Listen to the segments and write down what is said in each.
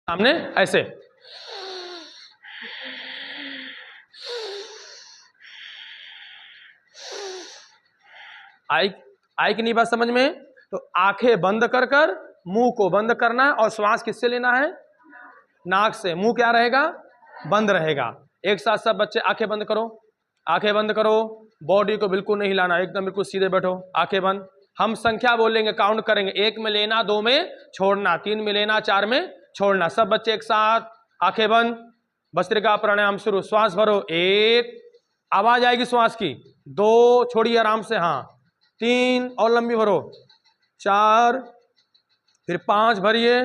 सामने ऐसे। आई कि नहीं बात समझ में? तो आंखें बंद कर कर मुंह को बंद करना है और श्वास किससे लेना है? नाक से। मुंह क्या रहेगा? बंद रहेगा। एक साथ सब बच्चे आंखें बंद करो, आंखें बंद करो। बॉडी को बिल्कुल नहीं हिलाना, एकदम बिल्कुल सीधे बैठो, आंखें बंद। हम संख्या बोलेंगे, काउंट करेंगे, 1 में लेना, 2 में छोड़ना, 3 में लेना, 4 में छोड़ना। सब बच्चे एक साथ आंखें बंद, भस्त्रिका प्राणायाम शुरू। श्वास भरो, 1, आवाज आएगी श्वास की, 2, छोड़िए आराम से, हाँ, 3 और लंबी भरो, 4, फिर 5 भरिए,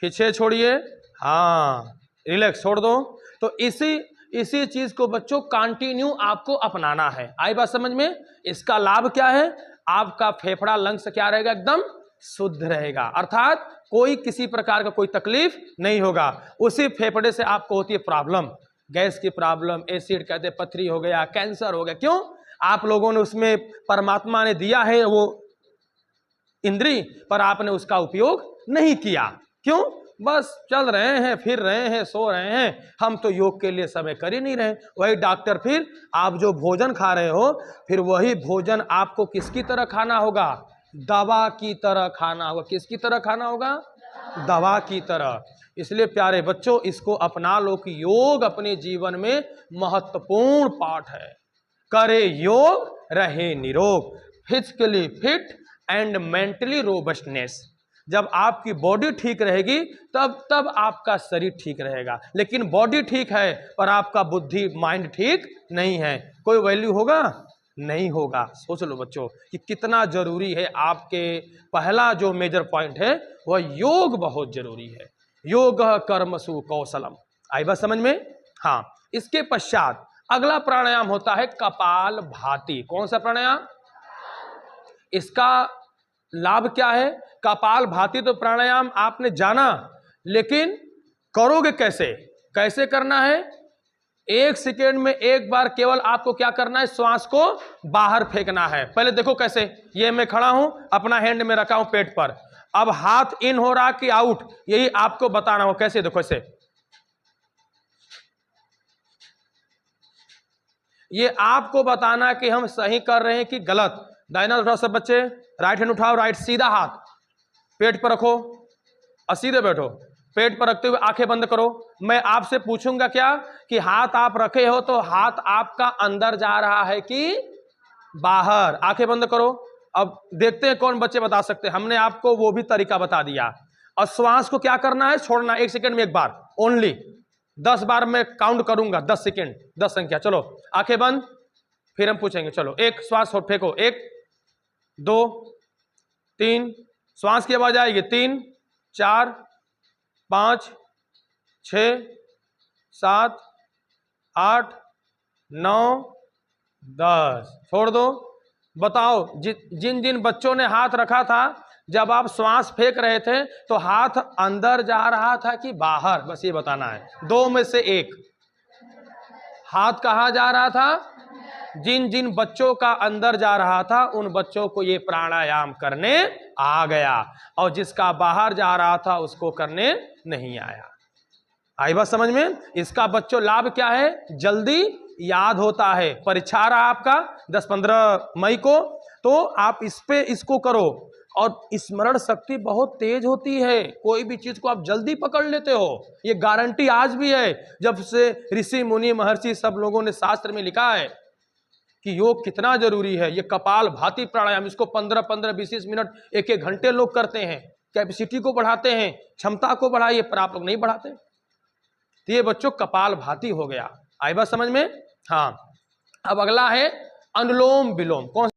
फिर 6 छोड़िए, हाँ, रिलैक्स, छोड़ दो। तो इसी चीज को बच्चों कंटिन्यू आपको अपनाना है। आई बात समझ में? इसका लाभ क्या है? आपका फेफड़ा लंग्स क्या रहेगा? एकदम शुद्ध रहेगा, अर्थात कोई किसी प्रकार का कोई तकलीफ नहीं होगा। उसी फेफड़े से आपको होती है प्रॉब्लम, गैस की प्रॉब्लम, एसिड कहते, पथरी हो गया, कैंसर हो गया। क्यों? आप लोगों ने उसमें, परमात्मा ने दिया है वो इंद्री, पर आपने उसका उपयोग नहीं किया। क्यों? बस चल रहे हैं, फिर रहे हैं, सो रहे हैं। हम तो योग के लिए समय कर ही नहीं रहे। वही डॉक्टर, फिर आप जो भोजन खा रहे हो, फिर वही भोजन आपको किसकी तरह खाना होगा? दवा की तरह खाना होगा। किसकी तरह खाना होगा? दवा की तरह। इसलिए प्यारे बच्चों, इसको अपना लो कि योग अपने जीवन में महत्वपूर्ण पार्ट है। करे योग, रहे निरोग, physically fit and mentally robustness. जब आपकी बॉडी ठीक रहेगी तब आपका शरीर ठीक रहेगा। लेकिन बॉडी ठीक है और आपका बुद्धि, माइंड ठीक नहीं है, कोई वैल्यू होगा? नहीं होगा। सोच लो बच्चों कि कितना जरूरी है आपके। पहला जो मेजर पॉइंट है वह योग बहुत जरूरी है। योग कर्मसु कौशलम। आई बात समझ में? हाँ। इसके पश्चात अगला प्राणायाम होता है कपाल भाती। कौन सा प्राणायाम? इसका लाभ क्या है? कपाल भाती तो प्राणायाम आपने जाना, लेकिन करोगे कैसे? कैसे करना है? 1 सेकेंड में एक बार केवल आपको क्या करना है? श्वास को बाहर फेंकना है। पहले देखो कैसे। ये मैं खड़ा हूं, अपना हैंड में रखा हूं पेट पर, अब हाथ इन हो रहा कि आउट, यही आपको बताना हो। कैसे? देखो ऐसे। ये आपको बताना कि हम सही कर रहे हैं कि गलत। दाहिना उठाओ सब बच्चे, राइट हैंड उठाओ, राइट, सीधा हाथ पेट पर रखो और सीधे बैठो। पेट पर रखते हुए आंखें बंद करो। मैं आपसे पूछूंगा क्या कि हाथ आप रखे हो तो हाथ आपका अंदर जा रहा है कि बाहर? आंखें बंद करो। अब देखते हैं कौन बच्चे बता सकते हैं। हमने आपको वो भी तरीका बता दिया। और श्वास को क्या करना है? छोड़ना 1 सेकेंड में एक बार ओनली। 10 बार मैं काउंट करूंगा, 10 सेकेंड, 10 संख्या। चलो आंखें बंद, फिर हम पूछेंगे। चलो, एक श्वास फेंको, 1, 2, 3, श्वास की आवाज आएगी, 3, 4, 5, 6, 7, 8, 9, 10। छोड़ दो। बताओ, जिन जिन बच्चों ने हाथ रखा था, जब आप श्वास फेंक रहे थे तो हाथ अंदर जा रहा था कि बाहर? बस ये बताना है। 2 में से 1। हाथ कहां जा रहा था? जिन जिन बच्चों का अंदर जा रहा था उन बच्चों को ये प्राणायाम करने आ गया, और जिसका बाहर जा रहा था उसको करने नहीं आया। आई बात समझ में? इसका बच्चों लाभ क्या है? जल्दी याद होता है। परीक्षा आ रहा आपका 10-15 मई को, तो आप इसको करो, और स्मरण शक्ति बहुत तेज होती है। कोई भी चीज को आप जल्दी पकड़ लेते हो, ये गारंटी आज भी है। जब से ऋषि मुनि महर्षि सब लोगों ने शास्त्र में लिखा है कि योग कितना जरूरी है। ये कपाल भाती प्राणायाम, इसको 15-15, 20-20 मिनट, 1-1 घंटे लोग करते हैं। कैपेसिटी को बढ़ाते हैं, क्षमता को बढ़ाइए, पर आप लोग नहीं बढ़ाते। तो ये बच्चों कपाल भाती हो गया। आई बात समझ में? हाँ। अब अगला है अनुलोम विलोम। कौन